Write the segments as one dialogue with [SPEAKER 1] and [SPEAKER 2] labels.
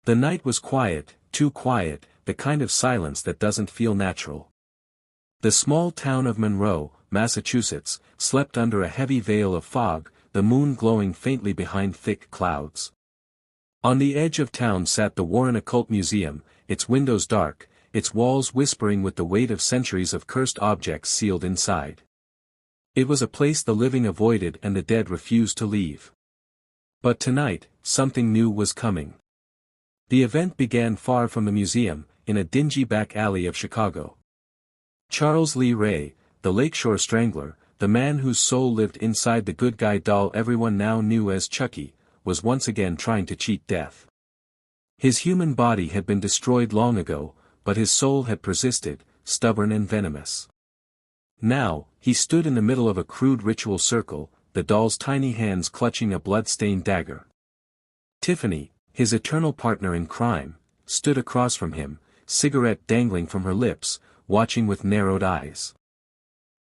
[SPEAKER 1] The night was quiet, too quiet, the kind of silence that doesn't feel natural. The small town of Monroe, Massachusetts, slept under a heavy veil of fog, the moon glowing faintly behind thick clouds. On the edge of town sat the Warren Occult Museum, its windows dark, its walls whispering with the weight of centuries of cursed objects sealed inside. It was a place the living avoided and the dead refused to leave. But tonight, something new was coming. The event began far from the museum, in a dingy back alley of Chicago. Charles Lee Ray, the Lakeshore Strangler, the man whose soul lived inside the good guy doll everyone now knew as Chucky, was once again trying to cheat death. His human body had been destroyed long ago, but his soul had persisted, stubborn and venomous. Now, he stood in the middle of a crude ritual circle, the doll's tiny hands clutching a blood-stained dagger. Tiffany, his eternal partner in crime, stood across from him, cigarette dangling from her lips, watching with narrowed eyes.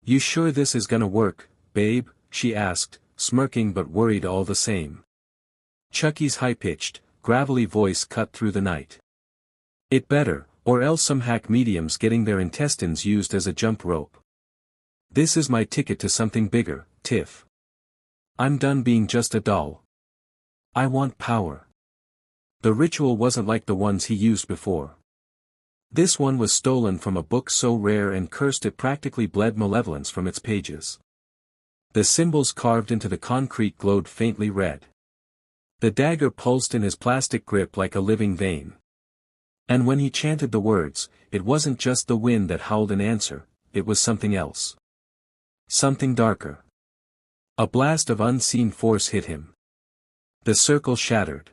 [SPEAKER 1] "You sure this is gonna work, babe?" she asked, smirking but worried all the same. Chucky's high-pitched, gravelly voice cut through the night. "It better, or else some hack medium's getting their intestines used as a jump rope. This is my ticket to something bigger, Tiff. I'm done being just a doll. I want power." The ritual wasn't like the ones he used before. This one was stolen from a book so rare and cursed it practically bled malevolence from its pages. The symbols carved into the concrete glowed faintly red. The dagger pulsed in his plastic grip like a living vein. And when he chanted the words, it wasn't just the wind that howled in answer, it was something else. Something darker. A blast of unseen force hit him. The circle shattered.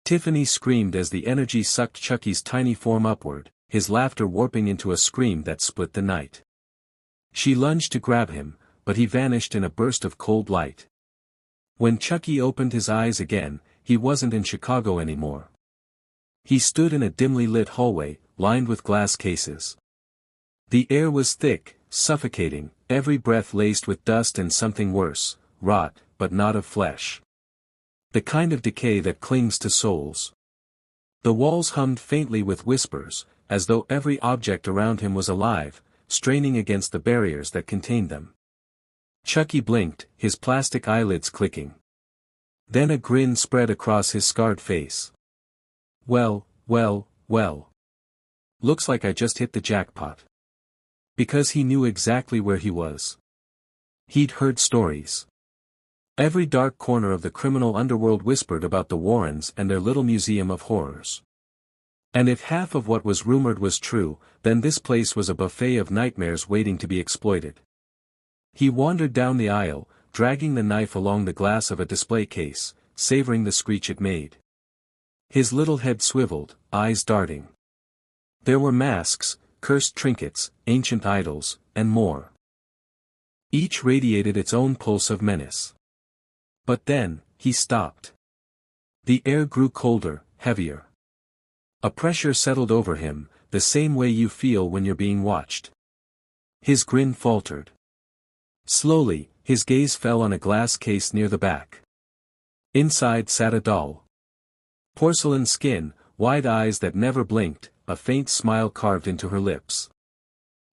[SPEAKER 1] Tiffany screamed as the energy sucked Chucky's tiny form upward, his laughter warping into a scream that split the night. She lunged to grab him, but he vanished in a burst of cold light. When Chucky opened his eyes again, he wasn't in Chicago anymore. He stood in a dimly lit hallway, lined with glass cases. The air was thick, suffocating, every breath laced with dust and something worse, rot, but not of flesh. The kind of decay that clings to souls. The walls hummed faintly with whispers, as though every object around him was alive, straining against the barriers that contained them. Chucky blinked, his plastic eyelids clicking. Then a grin spread across his scarred face. Well. Looks like I just hit the jackpot. Because he knew exactly where he was. He'd heard stories. Every dark corner of the criminal underworld whispered about the Warrens and their little museum of horrors. And if half of what was rumored was true, then this place was a buffet of nightmares waiting to be exploited. He wandered down the aisle, dragging the knife along the glass of a display case, savoring the screech it made. His little head swiveled, eyes darting. There were masks, cursed trinkets, ancient idols, and more. Each radiated its own pulse of menace. But then, he stopped. The air grew colder, heavier. A pressure settled over him, the same way you feel when you're being watched. His grin faltered. Slowly, his gaze fell on a glass case near the back. Inside sat a doll. Porcelain skin, wide eyes that never blinked, a faint smile carved into her lips.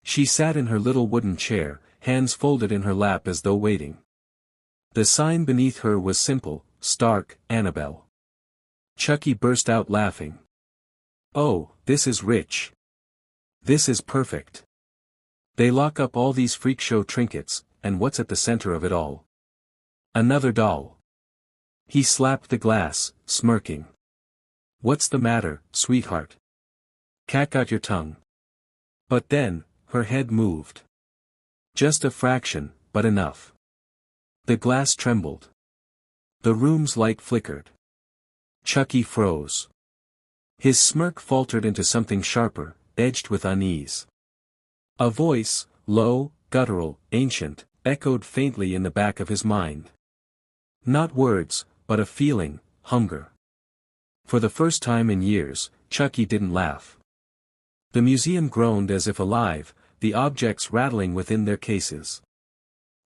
[SPEAKER 1] She sat in her little wooden chair, hands folded in her lap as though waiting. The sign beneath her was simple, stark, Annabelle. Chucky burst out laughing. "Oh, this is rich. This is perfect. They lock up all these freak show trinkets, and what's at the center of it all? Another doll." He slapped the glass, smirking. "What's the matter, sweetheart? Cat got your tongue?" But then, her head moved. Just a fraction, but enough. The glass trembled. The room's light flickered. Chucky froze. His smirk faltered into something sharper, edged with unease. A voice, low, guttural, ancient, echoed faintly in the back of his mind. Not words, but a feeling, hunger. For the first time in years, Chucky didn't laugh. The museum groaned as if alive, the objects rattling within their cases.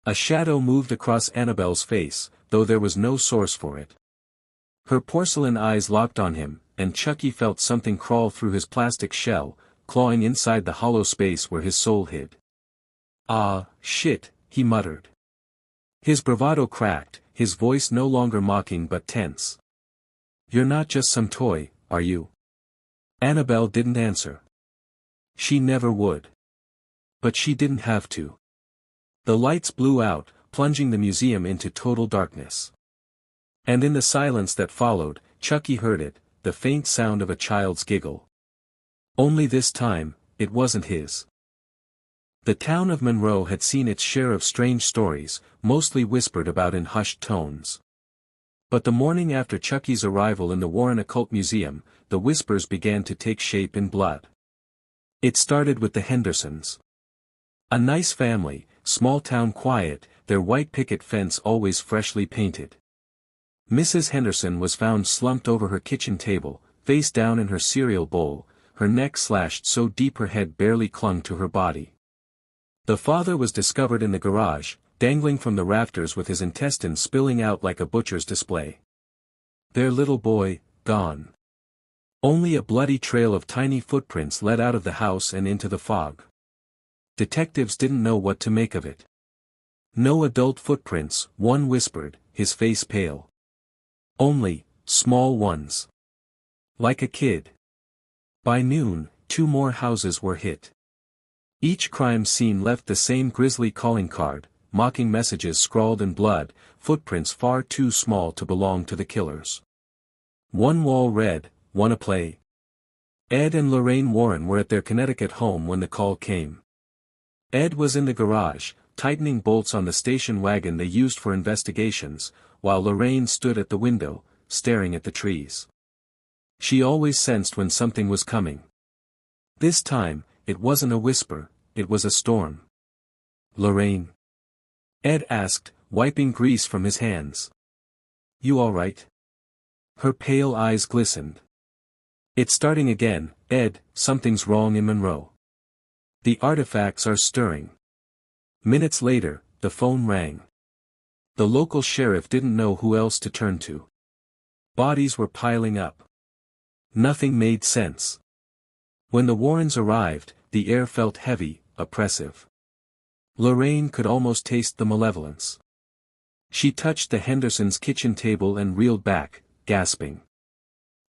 [SPEAKER 1] A shadow moved across Annabelle's face, though there was no source for it. Her porcelain eyes locked on him, and Chucky felt something crawl through his plastic shell, clawing inside the hollow space where his soul hid. "Ah, shit," he muttered. His bravado cracked, his voice no longer mocking but tense. "You're not just some toy, are you?" Annabelle didn't answer. She never would. But she didn't have to. The lights blew out, plunging the museum into total darkness. And in the silence that followed, Chucky heard it, the faint sound of a child's giggle. Only this time, it wasn't his. The town of Monroe had seen its share of strange stories, mostly whispered about in hushed tones. But the morning after Chucky's arrival in the Warren Occult Museum, the whispers began to take shape in blood. It started with the Hendersons. A nice family, small town quiet, their white picket fence always freshly painted. Mrs. Henderson was found slumped over her kitchen table, face down in her cereal bowl, her neck slashed so deep her head barely clung to her body. The father was discovered in the garage, dangling from the rafters with his intestines spilling out like a butcher's display. Their little boy, gone. Only a bloody trail of tiny footprints led out of the house and into the fog. Detectives didn't know what to make of it. No adult footprints, one whispered, his face pale. Only, small ones. Like a kid. By noon, 2 more houses were hit. Each crime scene left the same grisly calling card, mocking messages scrawled in blood, footprints far too small to belong to the killers. One wall read, "Wanna play?" Ed and Lorraine Warren were at their Connecticut home when the call came. Ed was in the garage, tightening bolts on the station wagon they used for investigations, while Lorraine stood at the window, staring at the trees. She always sensed when something was coming. This time, it wasn't a whisper, it was a storm. "Lorraine?" Ed asked, wiping grease from his hands. "You all right?" Her pale eyes glistened. "It's starting again, Ed, something's wrong in Monroe. The artifacts are stirring." Minutes later, the phone rang. The local sheriff didn't know who else to turn to. Bodies were piling up. Nothing made sense. When the Warrens arrived, the air felt heavy, oppressive. Lorraine could almost taste the malevolence. She touched the Hendersons' kitchen table and reeled back, gasping.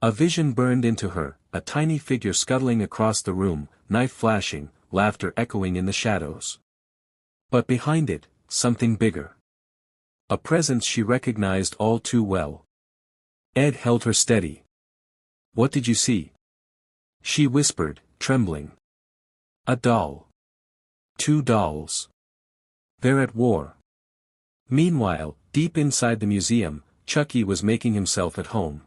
[SPEAKER 1] A vision burned into her, a tiny figure scuttling across the room, knife flashing, laughter echoing in the shadows. But behind it, something bigger. A presence she recognized all too well. Ed held her steady. "What did you see?" She whispered, trembling. "A doll. 2 dolls. They're at war." Meanwhile, deep inside the museum, Chucky was making himself at home.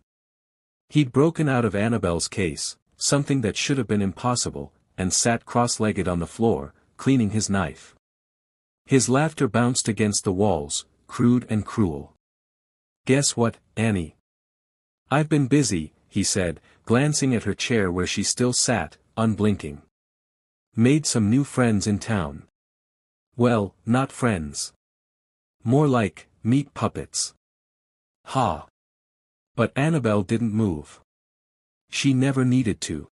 [SPEAKER 1] He'd broken out of Annabelle's case, something that should have been impossible, and sat cross-legged on the floor, cleaning his knife. His laughter bounced against the walls, crude and cruel. "Guess what, Annie? I've been busy," he said, glancing at her chair where she still sat, unblinking. "Made some new friends in town. Well, not friends. More like, meat puppets." "Ha!" But Annabelle didn't move. She never needed to.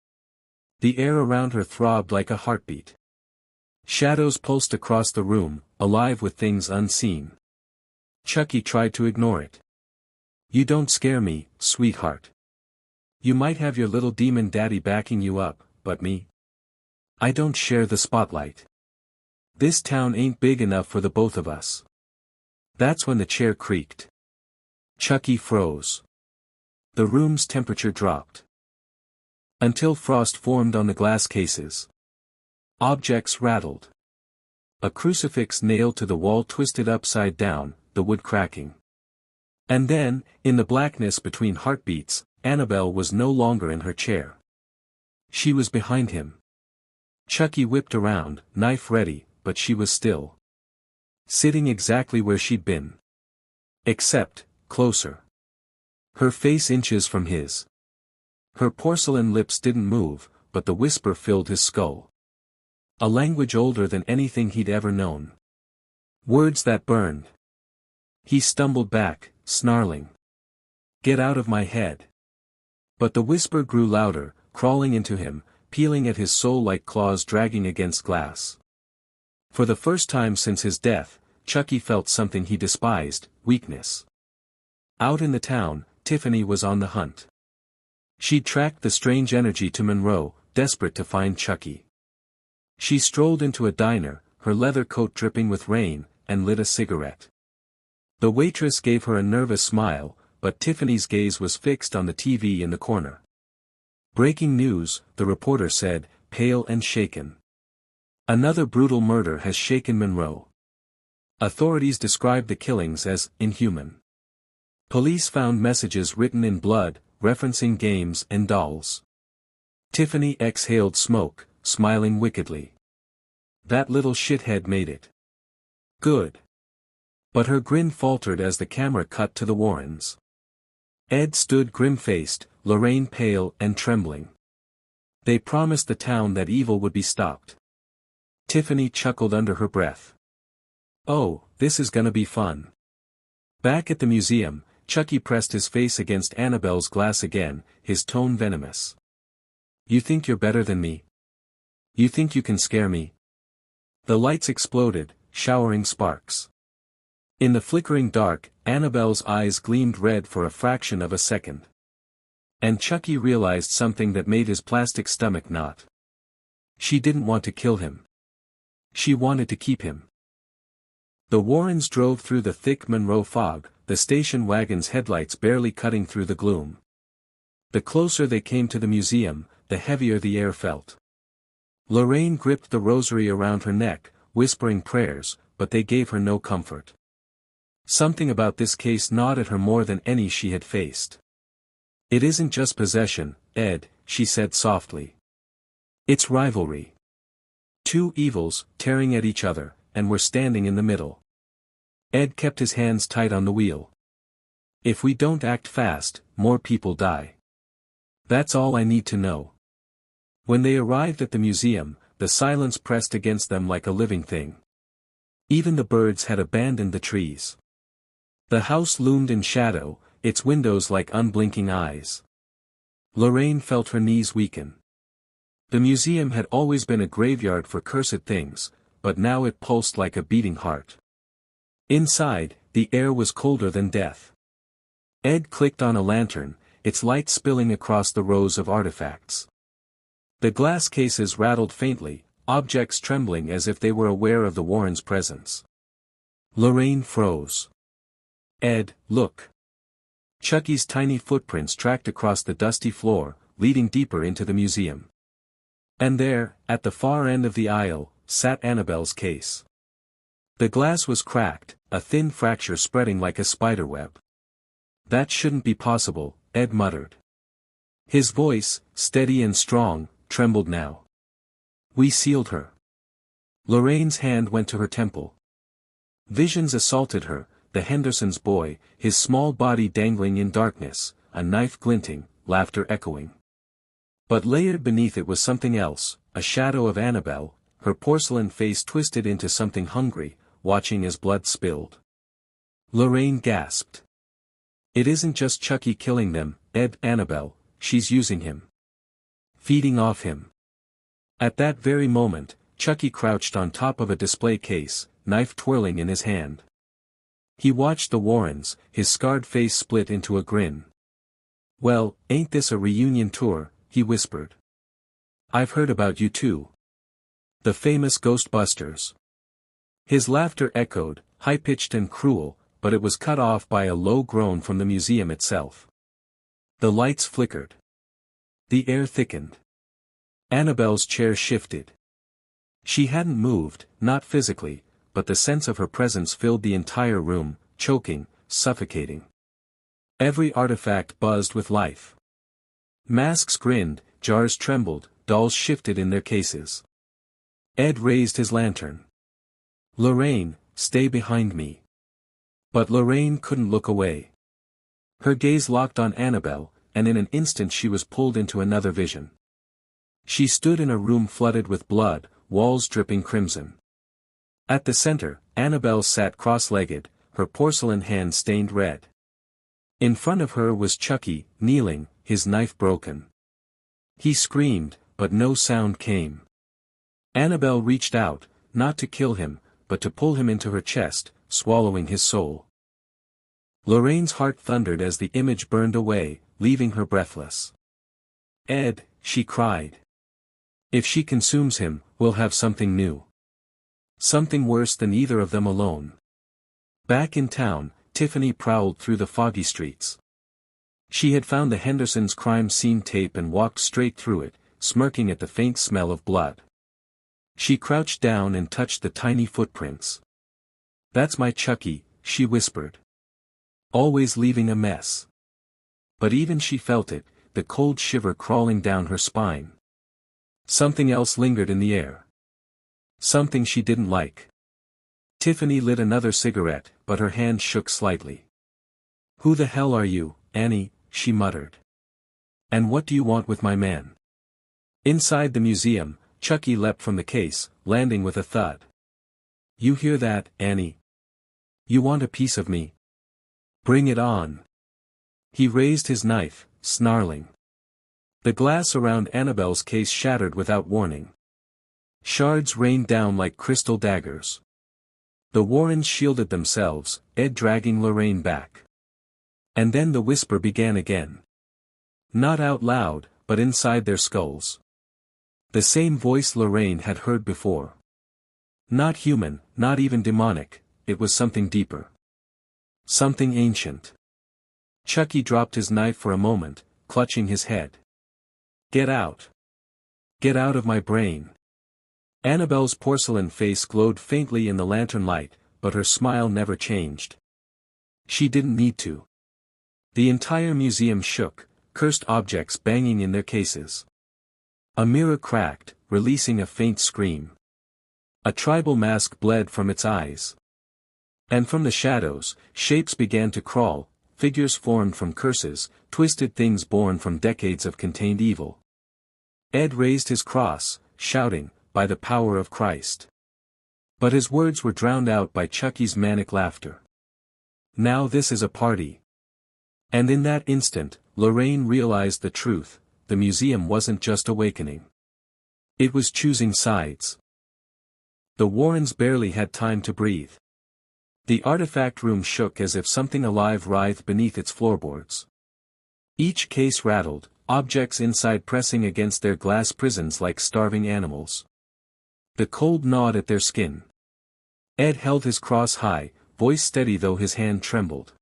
[SPEAKER 1] The air around her throbbed like a heartbeat. Shadows pulsed across the room, alive with things unseen. Chucky tried to ignore it. "You don't scare me, sweetheart. You might have your little demon daddy backing you up, but me? I don't share the spotlight. This town ain't big enough for the both of us." That's when the chair creaked. Chucky froze. The room's temperature dropped. Until frost formed on the glass cases. Objects rattled. A crucifix nailed to the wall twisted upside down, the wood cracking. And then, in the blackness between heartbeats, Annabelle was no longer in her chair. She was behind him. Chucky whipped around, knife ready, but she was still. Sitting exactly where she'd been. Except, closer. Her face inches from his. Her porcelain lips didn't move, but the whisper filled his skull. A language older than anything he'd ever known. Words that burned. He stumbled back, snarling. "Get out of my head. But the whisper grew louder, crawling into him, peeling at his soul like claws dragging against glass. For the first time since his death, Chucky felt something he despised, weakness. Out in the town, Tiffany was on the hunt. She'd tracked the strange energy to Monroe, desperate to find Chucky. She strolled into a diner, her leather coat dripping with rain, and lit a cigarette. The waitress gave her a nervous smile, but Tiffany's gaze was fixed on the TV in the corner. "Breaking news," the reporter said, pale and shaken. "Another brutal murder has shaken Monroe. Authorities described the killings as inhuman. Police found messages written in blood, referencing games and dolls." Tiffany exhaled smoke, smiling wickedly. "That little shithead made it. Good." But her grin faltered as the camera cut to the Warrens. Ed stood grim-faced, Lorraine pale and trembling. They promised the town that evil would be stopped. Tiffany chuckled under her breath. "Oh, this is gonna be fun." Back at the museum, Chucky pressed his face against Annabelle's glass again, his tone venomous. "You think you're better than me? You think you can scare me?" The lights exploded, showering sparks. In the flickering dark, Annabelle's eyes gleamed red for a fraction of a second. And Chucky realized something that made his plastic stomach knot. She didn't want to kill him. She wanted to keep him. The Warrens drove through the thick Monroe fog, the station wagon's headlights barely cutting through the gloom. The closer they came to the museum, the heavier the air felt. Lorraine gripped the rosary around her neck, whispering prayers, but they gave her no comfort. Something about this case gnawed at her more than any she had faced. "It isn't just possession, Ed," she said softly. "It's rivalry. Two evils, tearing at each other, and we're standing in the middle." Ed kept his hands tight on the wheel. "If we don't act fast, more people die. That's all I need to know." When they arrived at the museum, the silence pressed against them like a living thing. Even the birds had abandoned the trees. The house loomed in shadow, its windows like unblinking eyes. Lorraine felt her knees weaken. The museum had always been a graveyard for cursed things, but now it pulsed like a beating heart. Inside, the air was colder than death. Ed clicked on a lantern, its light spilling across the rows of artifacts. The glass cases rattled faintly, objects trembling as if they were aware of the Warrens' presence. Lorraine froze. "Ed, look." Chucky's tiny footprints tracked across the dusty floor, leading deeper into the museum. And there, at the far end of the aisle, sat Annabelle's case. The glass was cracked, a thin fracture spreading like a spiderweb. "That shouldn't be possible," Ed muttered. His voice, steady and strong, trembled now. "We sealed her." Lorraine's hand went to her temple. Visions assaulted her, the Henderson's boy, his small body dangling in darkness, a knife glinting, laughter echoing. But layered beneath it was something else, a shadow of Annabelle, her porcelain face twisted into something hungry, watching as blood spilled. Lorraine gasped. "It isn't just Chucky killing them, Ed, Annabelle, she's using him. Feeding off him." At that very moment, Chucky crouched on top of a display case, knife twirling in his hand. He watched the Warrens, his scarred face split into a grin. "Well, ain't this a reunion tour?" he whispered. "I've heard about you too. The famous Ghostbusters." His laughter echoed, high-pitched and cruel, but it was cut off by a low groan from the museum itself. The lights flickered. The air thickened. Annabelle's chair shifted. She hadn't moved, not physically, but the sense of her presence filled the entire room, choking, suffocating. Every artifact buzzed with life. Masks grinned, jars trembled, dolls shifted in their cases. Ed raised his lantern. "Lorraine, stay behind me." But Lorraine couldn't look away. Her gaze locked on Annabelle, and in an instant she was pulled into another vision. She stood in a room flooded with blood, walls dripping crimson. At the center, Annabelle sat cross-legged, her porcelain hand stained red. In front of her was Chucky, kneeling, his knife broken. He screamed, but no sound came. Annabelle reached out, not to kill him, but to pull him into her chest, swallowing his soul. Lorraine's heart thundered as the image burned away, leaving her breathless. "Ed," she cried. "If she consumes him, we'll have something new. Something worse than either of them alone." Back in town, Tiffany prowled through the foggy streets. She had found the Hendersons' crime scene tape and walked straight through it, smirking at the faint smell of blood. She crouched down and touched the tiny footprints. "That's my Chucky," she whispered. "Always leaving a mess." But even she felt it, the cold shiver crawling down her spine. Something else lingered in the air. Something she didn't like. Tiffany lit another cigarette, but her hand shook slightly. "Who the hell are you, Annie?" she muttered. "And what do you want with my man?" Inside the museum, Chucky leapt from the case, landing with a thud. "You hear that, Annie? You want a piece of me? Bring it on." He raised his knife, snarling. The glass around Annabelle's case shattered without warning. Shards rained down like crystal daggers. The Warrens shielded themselves, Ed dragging Lorraine back. And then the whisper began again. Not out loud, but inside their skulls. The same voice Lorraine had heard before. Not human, not even demonic, it was something deeper. Something ancient. Chucky dropped his knife for a moment, clutching his head. "Get out. Get out of my brain." Annabelle's porcelain face glowed faintly in the lantern light, but her smile never changed. She didn't need to. The entire museum shook, cursed objects banging in their cases. A mirror cracked, releasing a faint scream. A tribal mask bled from its eyes. And from the shadows, shapes began to crawl, figures formed from curses, twisted things born from decades of contained evil. Ed raised his cross, shouting, "By the power of Christ." But his words were drowned out by Chucky's manic laughter. "Now this is a party." And in that instant, Lorraine realized the truth, the museum wasn't just awakening. It was choosing sides. The Warrens barely had time to breathe. The artifact room shook as if something alive writhed beneath its floorboards. Each case rattled, objects inside pressing against their glass prisons like starving animals. The cold gnawed at their skin. Ed held his cross high, voice steady though his hand trembled.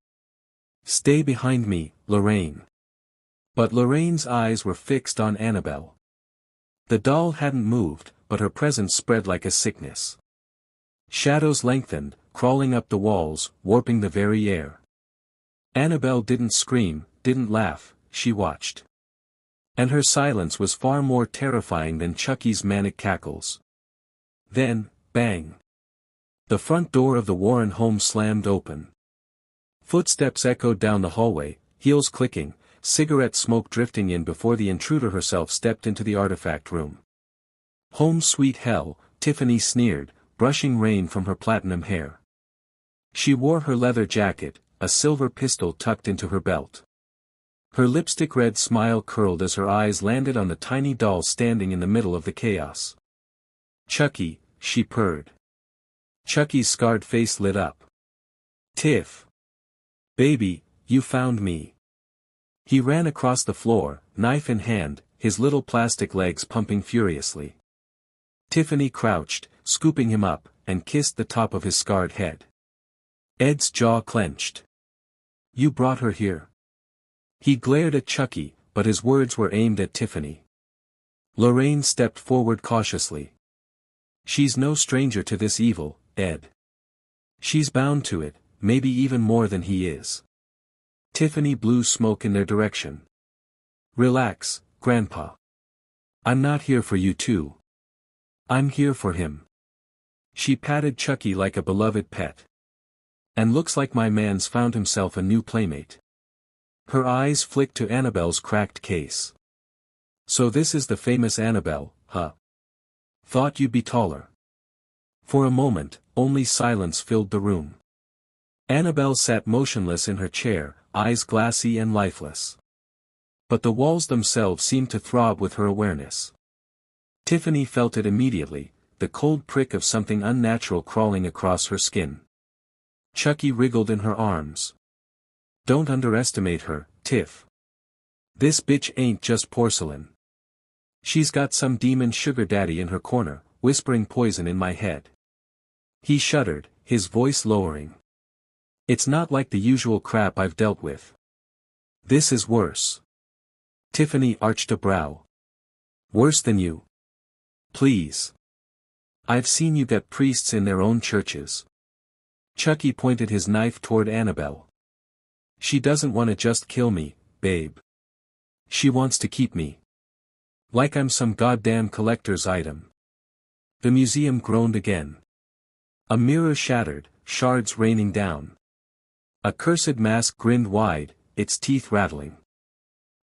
[SPEAKER 1] "Stay behind me, Lorraine." But Lorraine's eyes were fixed on Annabelle. The doll hadn't moved, but her presence spread like a sickness. Shadows lengthened, crawling up the walls, warping the very air. Annabelle didn't scream, didn't laugh, she watched. And her silence was far more terrifying than Chucky's manic cackles. Then, bang! The front door of the Warren home slammed open. Footsteps echoed down the hallway, heels clicking, cigarette smoke drifting in before the intruder herself stepped into the artifact room. "Home sweet hell," Tiffany sneered, brushing rain from her platinum hair. She wore her leather jacket, a silver pistol tucked into her belt. Her lipstick-red smile curled as her eyes landed on the tiny doll standing in the middle of the chaos. "Chucky," she purred. Chucky's scarred face lit up. "Tiff. Baby, you found me." He ran across the floor, knife in hand, his little plastic legs pumping furiously. Tiffany crouched, scooping him up, and kissed the top of his scarred head. Ed's jaw clenched. "You brought her here." He glared at Chucky, but his words were aimed at Tiffany. Lorraine stepped forward cautiously. "She's no stranger to this evil, Ed. She's bound to it, maybe even more than he is." Tiffany blew smoke in their direction. "Relax, Grandpa. I'm not here for you too. I'm here for him." She patted Chucky like a beloved pet. "And looks like my man's found himself a new playmate." Her eyes flicked to Annabelle's cracked case. "So this is the famous Annabelle, huh? Thought you'd be taller." For a moment, only silence filled the room. Annabelle sat motionless in her chair, eyes glassy and lifeless. But the walls themselves seemed to throb with her awareness. Tiffany felt it immediately, the cold prick of something unnatural crawling across her skin. Chucky wriggled in her arms. Don't underestimate her, Tiff. This bitch ain't just porcelain. She's got some demon sugar daddy in her corner, whispering poison in my head. He shuddered, his voice lowering. It's not like the usual crap I've dealt with. This is worse. Tiffany arched a brow. Worse than you? Please. I've seen you get priests in their own churches. Chucky pointed his knife toward Annabelle. She doesn't want to just kill me, babe. She wants to keep me. Like I'm some goddamn collector's item. The museum groaned again. A mirror shattered, shards raining down. A cursed mask grinned wide, its teeth rattling.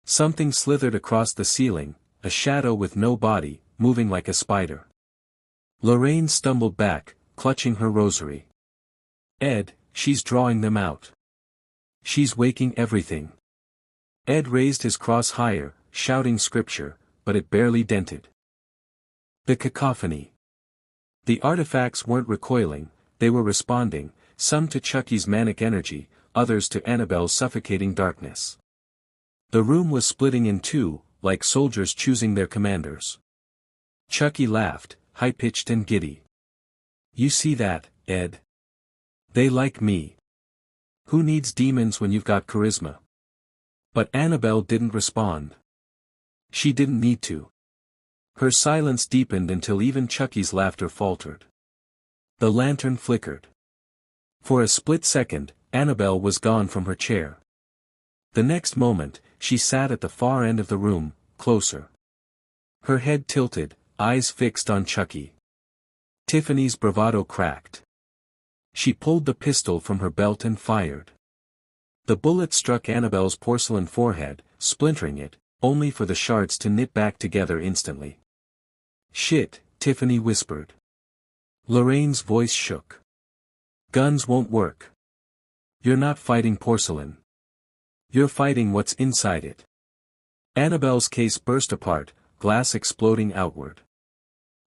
[SPEAKER 1] Something slithered across the ceiling, a shadow with no body, moving like a spider. Lorraine stumbled back, clutching her rosary. Ed, she's drawing them out. She's waking everything. Ed raised his cross higher, shouting scripture, but it barely dented. The cacophony. The artifacts weren't recoiling, they were responding, some to Chucky's manic energy, others to Annabelle's suffocating darkness. The room was splitting in two, like soldiers choosing their commanders. Chucky laughed, high-pitched and giddy. You see that, Ed? They like me. Who needs demons when you've got charisma? But Annabelle didn't respond. She didn't need to. Her silence deepened until even Chucky's laughter faltered. The lantern flickered. For a split second, Annabelle was gone from her chair. The next moment, she sat at the far end of the room, closer. Her head tilted, eyes fixed on Chucky. Tiffany's bravado cracked. She pulled the pistol from her belt and fired. The bullet struck Annabelle's porcelain forehead, splintering it, only for the shards to knit back together instantly. Shit, Tiffany whispered. Lorraine's voice shook. Guns won't work. You're not fighting porcelain. You're fighting what's inside it. Annabelle's case burst apart, glass exploding outward.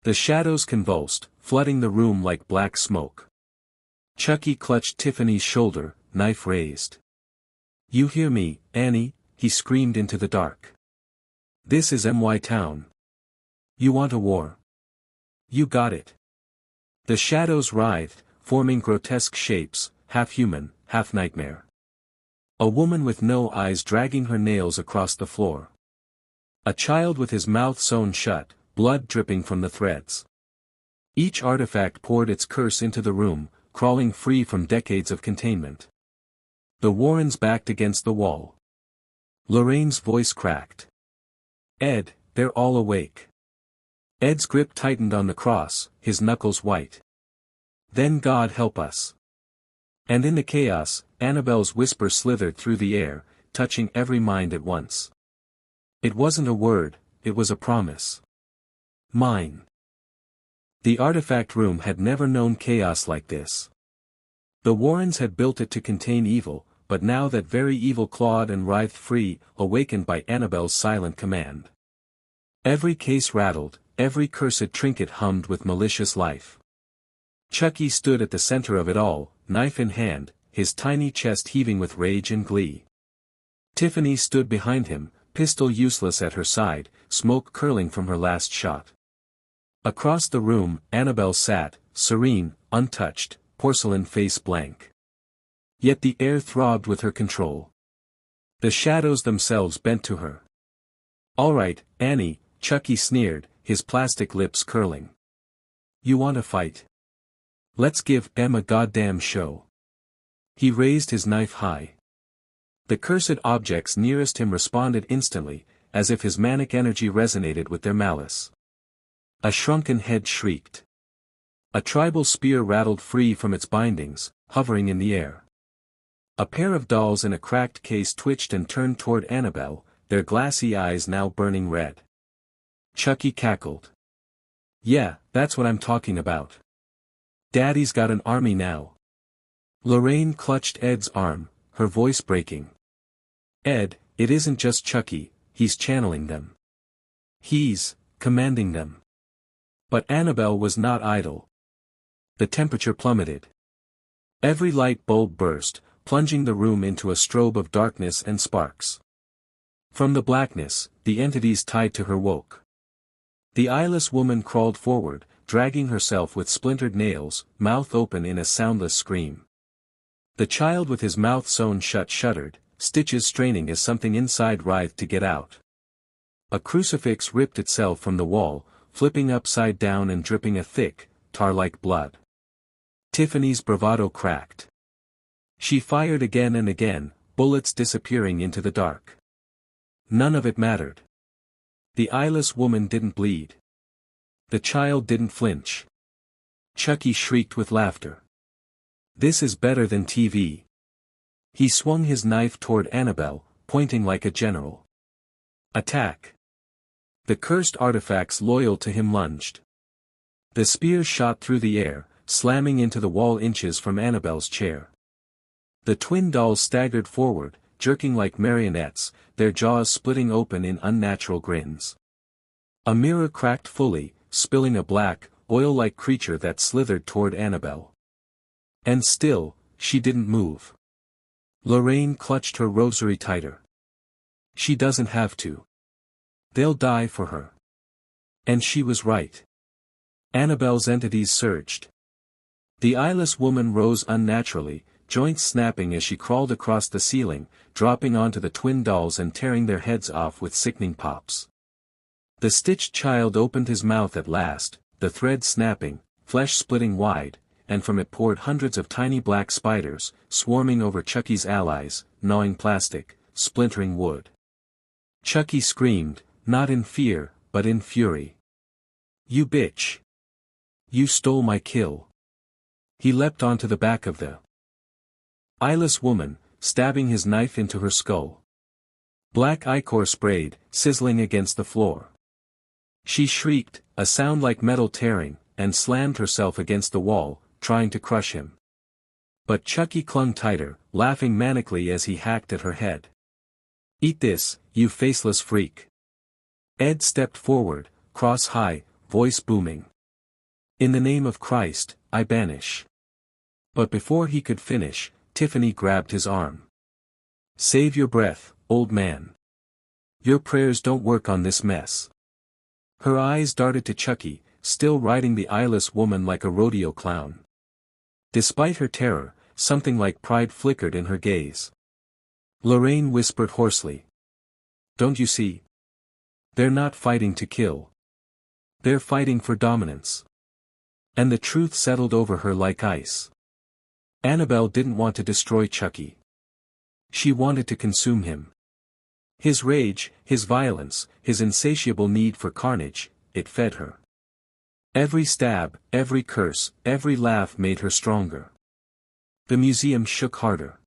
[SPEAKER 1] The shadows convulsed, flooding the room like black smoke. Chucky clutched Tiffany's shoulder, knife raised. You hear me, Annie? He screamed into the dark. This is MY Town. You want a war? You got it. The shadows writhed, forming grotesque shapes, half human, half nightmare. A woman with no eyes dragging her nails across the floor. A child with his mouth sewn shut, blood dripping from the threads. Each artifact poured its curse into the room, crawling free from decades of containment. The Warrens backed against the wall. Lorraine's voice cracked. Ed, they're all awake. Ed's grip tightened on the cross, his knuckles white. Then God help us. And in the chaos, Annabelle's whisper slithered through the air, touching every mind at once. It wasn't a word, it was a promise. Mine. The artifact room had never known chaos like this. The Warrens had built it to contain evil, but now that very evil clawed and writhed free, awakened by Annabelle's silent command. Every case rattled, every cursed trinket hummed with malicious life. Chucky stood at the center of it all, knife in hand, his tiny chest heaving with rage and glee. Tiffany stood behind him, pistol useless at her side, smoke curling from her last shot. Across the room, Annabelle sat, serene, untouched, porcelain face blank. Yet the air throbbed with her control. The shadows themselves bent to her. All right, Annie, Chucky sneered, his plastic lips curling. You want to fight? Let's give Em a goddamn show. He raised his knife high. The cursed objects nearest him responded instantly, as if his manic energy resonated with their malice. A shrunken head shrieked. A tribal spear rattled free from its bindings, hovering in the air. A pair of dolls in a cracked case twitched and turned toward Annabelle, their glassy eyes now burning red. Chucky cackled. Yeah, that's what I'm talking about. Daddy's got an army now. Lorraine clutched Ed's arm, her voice breaking. Ed, it isn't just Chucky, he's channeling them. He's commanding them. But Annabelle was not idle. The temperature plummeted. Every light bulb burst, plunging the room into a strobe of darkness and sparks. From the blackness, the entities tied to her woke. The eyeless woman crawled forward, dragging herself with splintered nails, mouth open in a soundless scream. The child with his mouth sewn shut shuddered, stitches straining as something inside writhed to get out. A crucifix ripped itself from the wall, flipping upside down and dripping a thick, tar-like blood. Tiffany's bravado cracked. She fired again and again, bullets disappearing into the dark. None of it mattered. The eyeless woman didn't bleed. The child didn't flinch. Chucky shrieked with laughter. This is better than TV. He swung his knife toward Annabelle, pointing like a general. Attack. The cursed artifacts loyal to him lunged. The spear shot through the air, slamming into the wall inches from Annabelle's chair. The twin dolls staggered forward, jerking like marionettes, their jaws splitting open in unnatural grins. A mirror cracked fully, spilling a black, oil-like creature that slithered toward Annabelle. And still, she didn't move. Lorraine clutched her rosary tighter. She doesn't have to. They'll die for her. And she was right. Annabelle's entities surged. The eyeless woman rose unnaturally, joints snapping as she crawled across the ceiling, dropping onto the twin dolls and tearing their heads off with sickening pops. The stitched child opened his mouth at last, the thread snapping, flesh splitting wide, and from it poured hundreds of tiny black spiders, swarming over Chucky's allies, gnawing plastic, splintering wood. Chucky screamed, not in fear, but in fury. You bitch! You stole my kill. He leapt onto the back of the eyeless woman, stabbing his knife into her skull. Black ichor sprayed, sizzling against the floor. She shrieked, a sound like metal tearing, and slammed herself against the wall, trying to crush him. But Chucky clung tighter, laughing manically as he hacked at her head. Eat this, you faceless freak. Ed stepped forward, cross high, voice booming. In the name of Christ, I banish. But before he could finish, Tiffany grabbed his arm. Save your breath, old man. Your prayers don't work on this mess. Her eyes darted to Chucky, still riding the eyeless woman like a rodeo clown. Despite her terror, something like pride flickered in her gaze. Lorraine whispered hoarsely. Don't you see? They're not fighting to kill. They're fighting for dominance. And the truth settled over her like ice. Annabelle didn't want to destroy Chucky. She wanted to consume him. His rage, his violence, his insatiable need for carnage, it fed her. Every stab, every curse, every laugh made her stronger. The museum shook harder.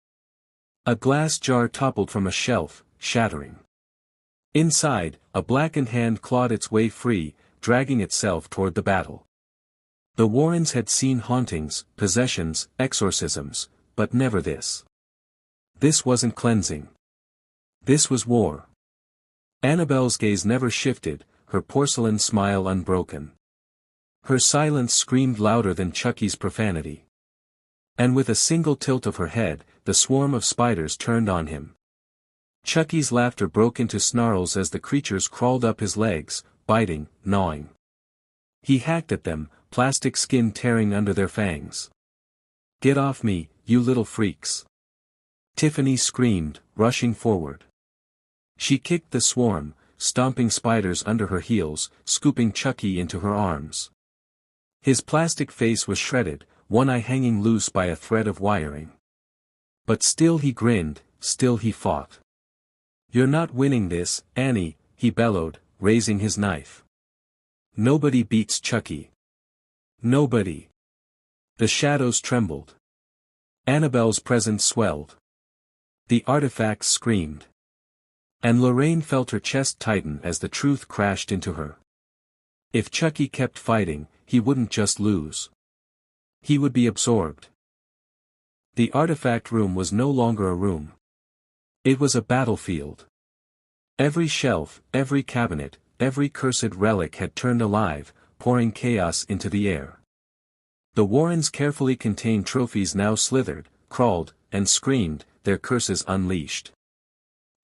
[SPEAKER 1] A glass jar toppled from a shelf, shattering. Inside, a blackened hand clawed its way free, dragging itself toward the battle. The Warrens had seen hauntings, possessions, exorcisms, but never this. This wasn't cleansing. This was war. Annabelle's gaze never shifted, her porcelain smile unbroken. Her silence screamed louder than Chucky's profanity. And with a single tilt of her head, the swarm of spiders turned on him. Chucky's laughter broke into snarls as the creatures crawled up his legs, biting, gnawing. He hacked at them, plastic skin tearing under their fangs. Get off me, you little freaks! Tiffany screamed, rushing forward. She kicked the swarm, stomping spiders under her heels, scooping Chucky into her arms. His plastic face was shredded, one eye hanging loose by a thread of wiring. But still he grinned, still he fought. You're not winning this, Annie, he bellowed, raising his knife. Nobody beats Chucky. Nobody. The shadows trembled. Annabelle's presence swelled. The artifacts screamed. And Lorraine felt her chest tighten as the truth crashed into her. If Chucky kept fighting, he wouldn't just lose. He would be absorbed. The artifact room was no longer a room. It was a battlefield. Every shelf, every cabinet, every cursed relic had turned alive, pouring chaos into the air. The Warrens' carefully contained trophies now slithered, crawled, and screamed, their curses unleashed.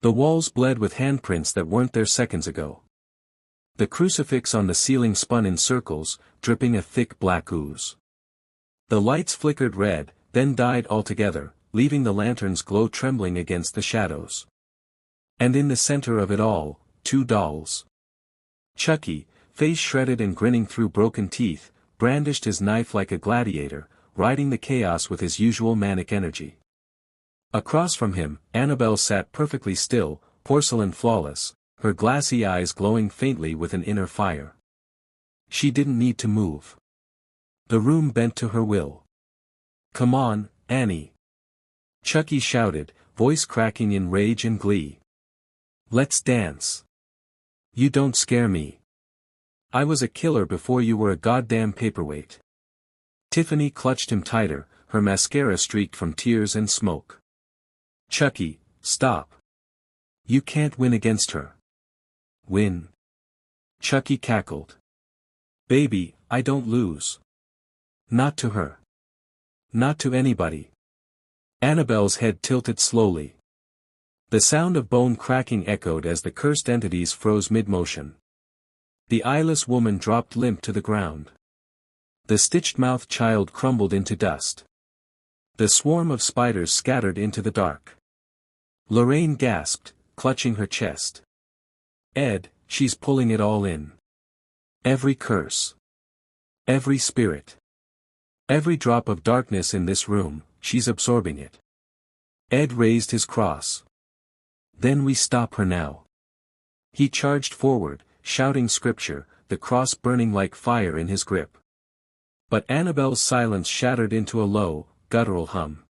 [SPEAKER 1] The walls bled with handprints that weren't there seconds ago. The crucifix on the ceiling spun in circles, dripping a thick black ooze. The lights flickered red, then died altogether, leaving the lantern's glow trembling against the shadows. And in the center of it all, two dolls. Chucky, face shredded and grinning through broken teeth, brandished his knife like a gladiator, riding the chaos with his usual manic energy. Across from him, Annabelle sat perfectly still, porcelain flawless, her glassy eyes glowing faintly with an inner fire. She didn't need to move. The room bent to her will. "Come on, Annie!" Chucky shouted, voice cracking in rage and glee. "Let's dance. You don't scare me. I was a killer before you were a goddamn paperweight." Tiffany clutched him tighter, her mascara streaked from tears and smoke. "Chucky, stop. You can't win against her." "Win?" Chucky cackled. "Baby, I don't lose. Not to her. Not to anybody." Annabelle's head tilted slowly. The sound of bone cracking echoed as the cursed entities froze mid-motion. The eyeless woman dropped limp to the ground. The stitched-mouthed child crumbled into dust. The swarm of spiders scattered into the dark. Lorraine gasped, clutching her chest. "Ed, she's pulling it all in. Every curse. Every spirit. Every drop of darkness in this room, she's absorbing it." Ed raised his cross. "Then we stop her now." He charged forward, shouting scripture, the cross burning like fire in his grip. But Annabelle's silence shattered into a low, guttural hum.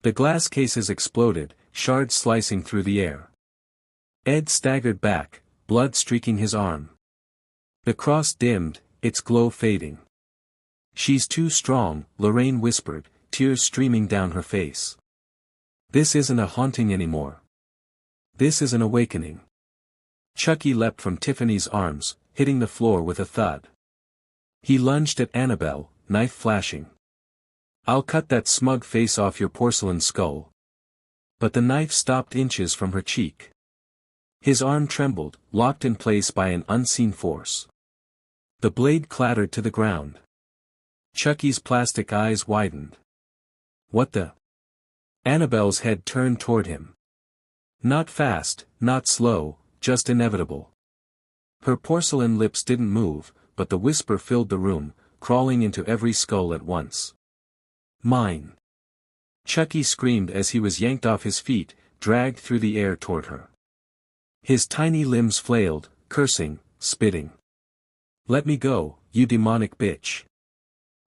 [SPEAKER 1] The glass cases exploded, shards slicing through the air. Ed staggered back, blood streaking his arm. The cross dimmed, its glow fading. "She's too strong," Lorraine whispered, tears streaming down her face. "This isn't a haunting anymore. This is an awakening." Chucky leapt from Tiffany's arms, hitting the floor with a thud. He lunged at Annabelle, knife flashing. "I'll cut that smug face off your porcelain skull." But the knife stopped inches from her cheek. His arm trembled, locked in place by an unseen force. The blade clattered to the ground. Chucky's plastic eyes widened. "What the?" Annabelle's head turned toward him. Not fast, not slow, just inevitable. Her porcelain lips didn't move, but the whisper filled the room, crawling into every skull at once. "Mine!" Chucky screamed as he was yanked off his feet, dragged through the air toward her. His tiny limbs flailed, cursing, spitting. "Let me go, you demonic bitch.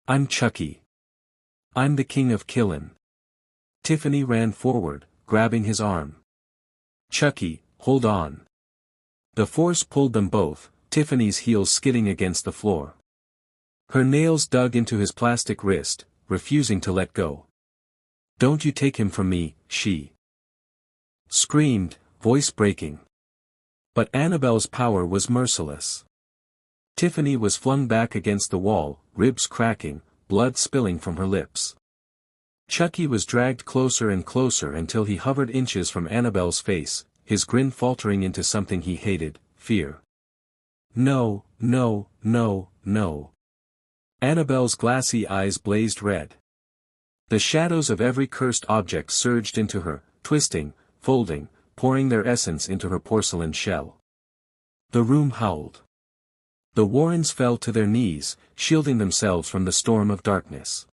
[SPEAKER 1] I'm Chucky. I'm the king of killin'." Tiffany ran forward, grabbing his arm. "Chucky, hold on." The force pulled them both, Tiffany's heels skidding against the floor. Her nails dug into his plastic wrist, refusing to let go. "Don't you take him from me," she screamed, voice breaking. But Annabelle's power was merciless. Tiffany was flung back against the wall, ribs cracking, blood spilling from her lips. Chucky was dragged closer and closer until he hovered inches from Annabelle's face, his grin faltering into something he hated, fear. "No, no, no, no." Annabelle's glassy eyes blazed red. The shadows of every cursed object surged into her, twisting, folding, pouring their essence into her porcelain shell. The room howled. The Warrens fell to their knees, shielding themselves from the storm of darkness.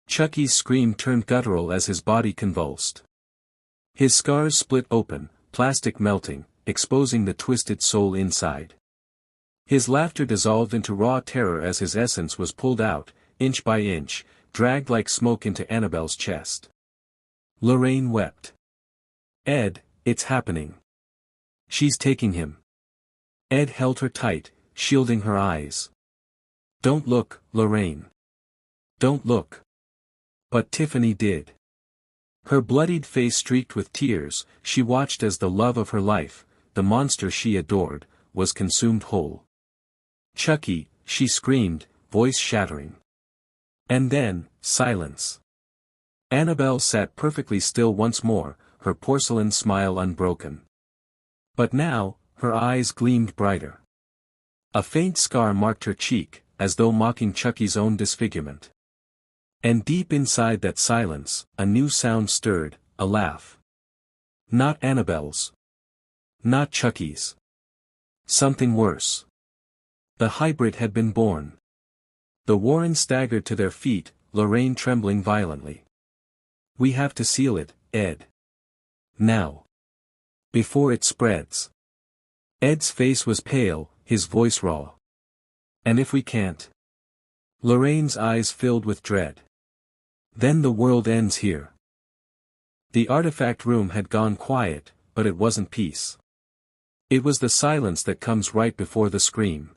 [SPEAKER 1] Chucky's scream turned guttural as his body convulsed. His scars split open, plastic melting, exposing the twisted soul inside. His laughter dissolved into raw terror as his essence was pulled out, inch by inch, dragged like smoke into Annabelle's chest. Lorraine wept. "Ed, it's happening. She's taking him." Ed held her tight, shielding her eyes. "Don't look, Lorraine. Don't look." But Tiffany did. Her bloodied face streaked with tears, she watched as the love of her life, the monster she adored, was consumed whole. "Chucky," she screamed, voice shattering. And then, silence. Annabelle sat perfectly still once more, her porcelain smile unbroken. But now, her eyes gleamed brighter. A faint scar marked her cheek, as though mocking Chucky's own disfigurement. And deep inside that silence, a new sound stirred, a laugh. Not Annabelle's. Not Chucky's. Something worse. The hybrid had been born. The Warrens staggered to their feet, Lorraine trembling violently. "We have to seal it, Ed. Now. Before it spreads." Ed's face was pale, his voice raw. "And if we can't?" Lorraine's eyes filled with dread. "Then the world ends here." The artifact room had gone quiet, but it wasn't peace. It was the silence that comes right before the scream.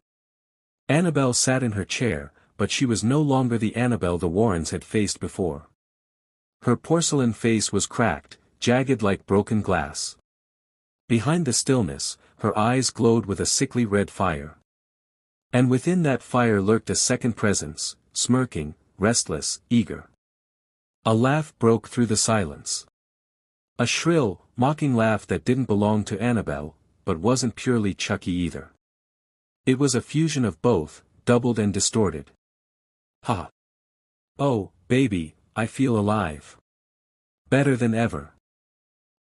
[SPEAKER 1] Annabelle sat in her chair, but she was no longer the Annabelle the Warrens had faced before. Her porcelain face was cracked, jagged like broken glass. Behind the stillness, her eyes glowed with a sickly red fire. And within that fire lurked a second presence, smirking, restless, eager. A laugh broke through the silence. A shrill, mocking laugh that didn't belong to Annabelle, but wasn't purely Chucky either. It was a fusion of both, doubled and distorted. "Ha! Oh, baby, I feel alive. Better than ever.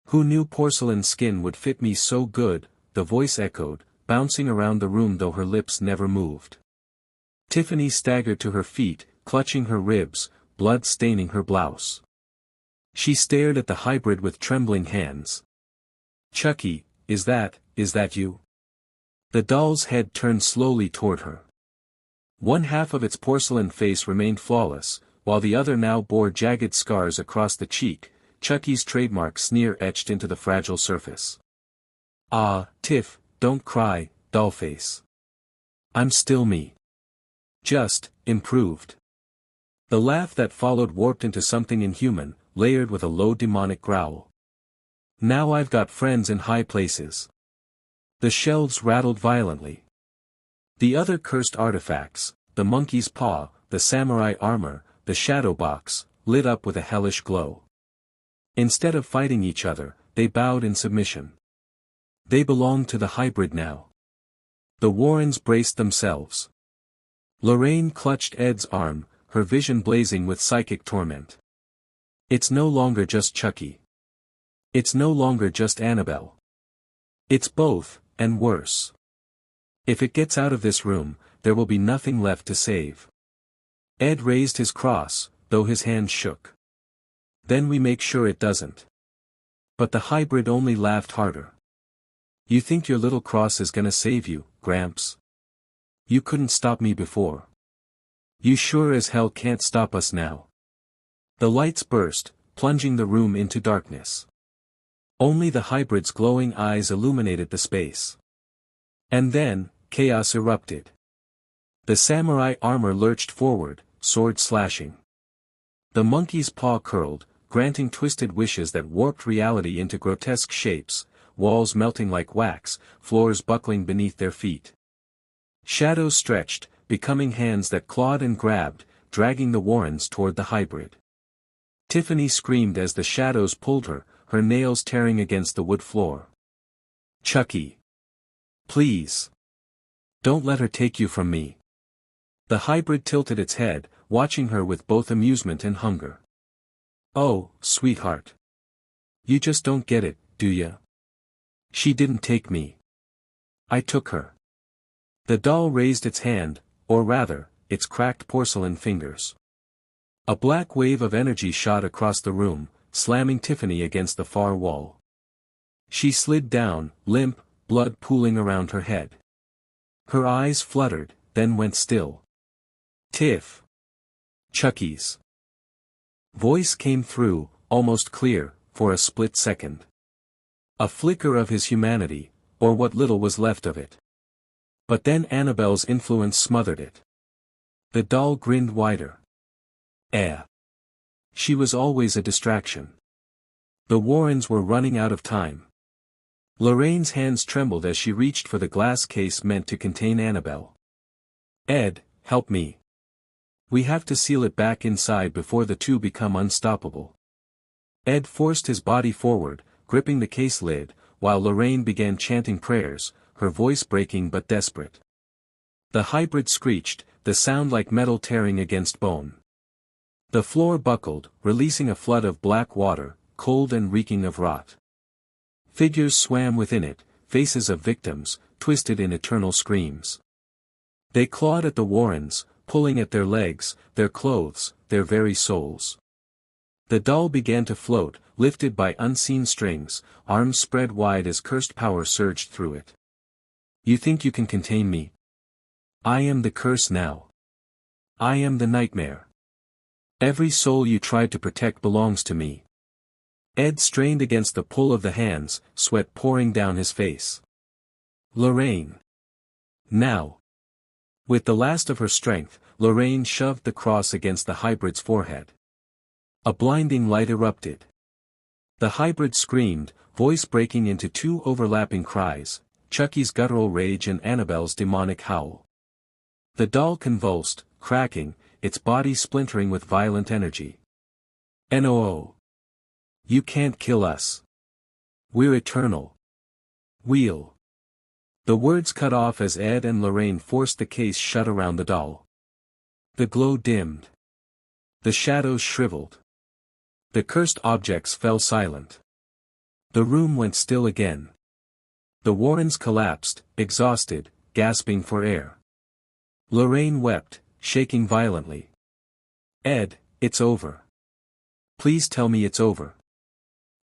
[SPEAKER 1] Who knew porcelain skin would fit me so good?" the voice echoed, bouncing around the room though her lips never moved. Tiffany staggered to her feet, clutching her ribs, blood staining her blouse. She stared at the hybrid with trembling hands. "Chucky, is that you?" The doll's head turned slowly toward her. One half of its porcelain face remained flawless, while the other now bore jagged scars across the cheek, Chucky's trademark sneer etched into the fragile surface. "Ah, Tiff, don't cry, dollface. I'm still me. Just, improved." The laugh that followed warped into something inhuman, layered with a low demonic growl. "Now I've got friends in high places." The shelves rattled violently. The other cursed artifacts, the monkey's paw, the samurai armor, the shadow box, lit up with a hellish glow. Instead of fighting each other, they bowed in submission. They belonged to the hybrid now. The Warrens braced themselves. Lorraine clutched Ed's arm, her vision blazing with psychic torment. "It's no longer just Chucky. It's no longer just Annabelle. It's both, and worse. If it gets out of this room, there will be nothing left to save." Ed raised his cross, though his hand shook. "Then we make sure it doesn't." But the hybrid only laughed harder. "You think your little cross is gonna save you, Gramps? You couldn't stop me before. You sure as hell can't stop us now." The lights burst, plunging the room into darkness. Only the hybrid's glowing eyes illuminated the space. And then, chaos erupted. The samurai armor lurched forward, sword slashing. The monkey's paw curled, granting twisted wishes that warped reality into grotesque shapes, walls melting like wax, floors buckling beneath their feet. Shadows stretched, becoming hands that clawed and grabbed, dragging the Warrens toward the hybrid. Tiffany screamed as the shadows pulled her, her nails tearing against the wood floor. "Chucky! Please! Don't let her take you from me." The hybrid tilted its head, watching her with both amusement and hunger. "Oh, sweetheart. You just don't get it, do ya? She didn't take me. I took her." The doll raised its hand, or rather, its cracked porcelain fingers. A black wave of energy shot across the room, slamming Tiffany against the far wall. She slid down, limp, blood pooling around her head. Her eyes fluttered, then went still. "Tiff." Chucky's voice came through, almost clear, for a split second. A flicker of his humanity, or what little was left of it. But then Annabelle's influence smothered it. The doll grinned wider. She was always a distraction. The Warrens were running out of time. Lorraine's hands trembled as she reached for the glass case meant to contain Annabelle. Ed, help me. We have to seal it back inside before the two become unstoppable. Ed forced his body forward, gripping the case lid, while Lorraine began chanting prayers, her voice breaking but desperate. The hybrid screeched, the sound like metal tearing against bone. The floor buckled, releasing a flood of black water, cold and reeking of rot. Figures swam within it, faces of victims, twisted in eternal screams. They clawed at the Warrens, pulling at their legs, their clothes, their very souls. The doll began to float, lifted by unseen strings, arms spread wide as cursed power surged through it. You think you can contain me? I am the curse now. I am the nightmare. Every soul you tried to protect belongs to me. Ed strained against the pull of the hands, sweat pouring down his face. Lorraine. Now. With the last of her strength, Lorraine shoved the cross against the hybrid's forehead. A blinding light erupted. The hybrid screamed, voice breaking into two overlapping cries, Chucky's guttural rage and Annabelle's demonic howl. The doll convulsed, cracking, its body splintering with violent energy. "No. You can't kill us. We're eternal. We'll." The words cut off as Ed and Lorraine forced the case shut around the doll. The glow dimmed. The shadows shriveled. The cursed objects fell silent. The room went still again. The Warrens collapsed, exhausted, gasping for air. Lorraine wept, shaking violently. "Ed, it's over. Please tell me it's over."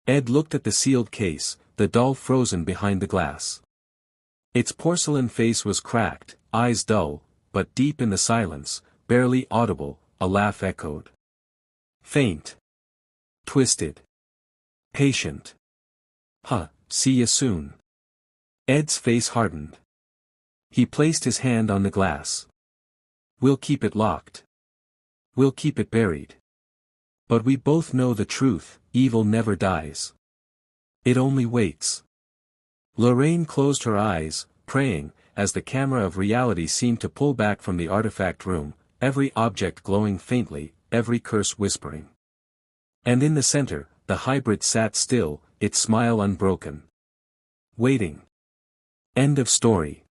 [SPEAKER 1] Ed looked at the sealed case, the doll frozen behind the glass. Its porcelain face was cracked, eyes dull, but deep in the silence, barely audible, a laugh echoed. Faint. Twisted. Patient. See you soon. Ed's face hardened. He placed his hand on the glass. We'll keep it locked. We'll keep it buried. But we both know the truth, evil never dies. It only waits. Lorraine closed her eyes, praying, as the camera of reality seemed to pull back from the artifact room, every object glowing faintly, every curse whispering. And in the center, the hybrid sat still, its smile unbroken. Waiting. End of story.